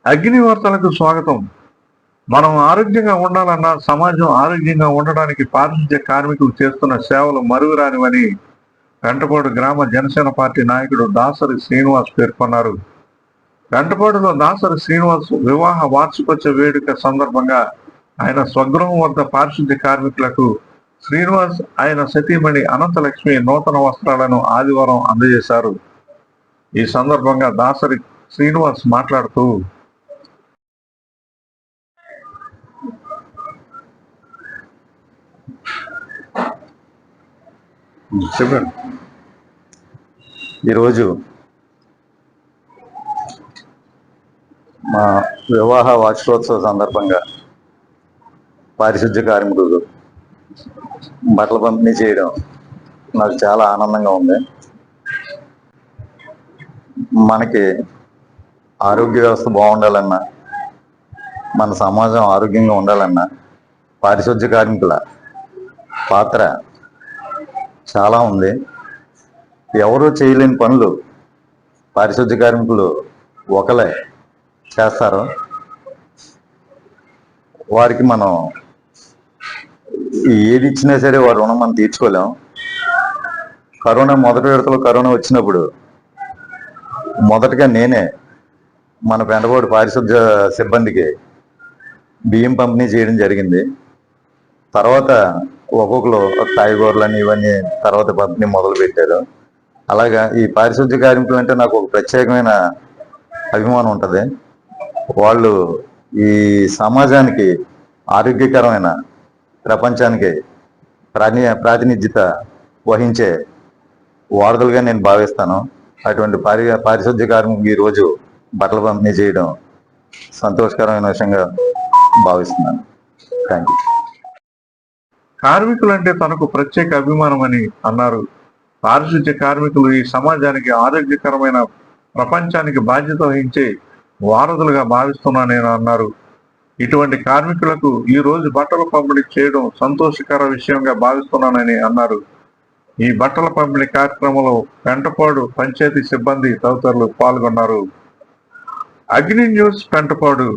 అగ్ని వార్తలకు స్వాగతం. మనం ఆరోగ్యంగా ఉండాలన్నా, సమాజం ఆరోగ్యంగా ఉండడానికి పారిశుద్ధ్య కార్మికులు చేస్తున్న సేవలు మరువురానివని వెంటపాడు గ్రామ జనసేన పార్టీ నాయకుడు దాసరి శ్రీనివాస్ పేర్కొన్నారు. వెంటపాడులో దాసరి శ్రీనివాస్ వివాహ వార్షికోత్సవ వేడుక సందర్భంగా ఆయన స్వగృహం వద్ద పారిశుద్ధ్య కార్మికులకు శ్రీనివాస్, ఆయన సతీమణి అనంతలక్ష్మి నూతన వస్త్రాలను ఆదివారం అందజేశారు. ఈ సందర్భంగా దాసరి శ్రీనివాస్ మాట్లాడుతూ, చెప్పండి. ఈరోజు మా వివాహ వార్షికోత్సవ సందర్భంగా పారిశుద్ధ్య కార్మికులు బట్టలు పంపిణీ చేయడం నాకు చాలా ఆనందంగా ఉంది. మనకి ఆరోగ్య వ్యవస్థ బాగుండాలన్నా, మన సమాజం ఆరోగ్యంగా ఉండాలన్నా పారిశుద్ధ్య కార్మికుల పాత్ర చాలా ఉంది. ఎవరూ చేయలేని పనులు పారిశుద్ధ్య కార్మికులు ఒకలే చేస్తారు. వారికి మనం ఏది ఇచ్చినా సరే వారి రుణం మనం తీర్చుకోలేం. కరోనా మొదటి విడతలో కరోనా వచ్చినప్పుడు మొదటగా నేనే మన వెంటపాడు పారిశుద్ధ్య సిబ్బందికి బియ్యం పంపిణీ చేయడం జరిగింది. తర్వాత ఒక్కొక్కరు కాయగూరలని ఇవన్నీ తర్వాత పంపిణీ మొదలు పెట్టారు. అలాగా ఈ పారిశుద్ధ్య కార్మికులు అంటే నాకు ఒక ప్రత్యేకమైన అభిమానం ఉంటుంది. వాళ్ళు ఈ సమాజానికి ఆరోగ్యకరమైన ప్రపంచానికి ప్రాతినిధ్యత వహించే వారధులుగా నేను భావిస్తాను. అటువంటి పారిశుద్ధ్య కార్మికులు ఈరోజు బట్టలు పంపిణీ చేయడం సంతోషకరమైన విషయంగా భావిస్తున్నాను. Thank you. కార్మికులంటే తనకు ప్రత్యేక అభిమానం అని అన్నారు. పారిశుద్ధ్య కార్మికులు ఈ సమాజానికి ఆరోగ్యకరమైన ప్రపంచానికి బాధ్యత వహించే వారధులుగా భావిస్తున్నానని అన్నారు. ఇటువంటి కార్మికులకు ఈ రోజు బట్టల పంపిణీ చేయడం సంతోషకర విషయంగా భావిస్తున్నానని అన్నారు. ఈ బట్టల పంపిణీ కార్యక్రమంలో పెంటపాడు పంచాయతీ సిబ్బంది తదితరులు పాల్గొన్నారు. అగ్ని న్యూస్, పెంటపాడు.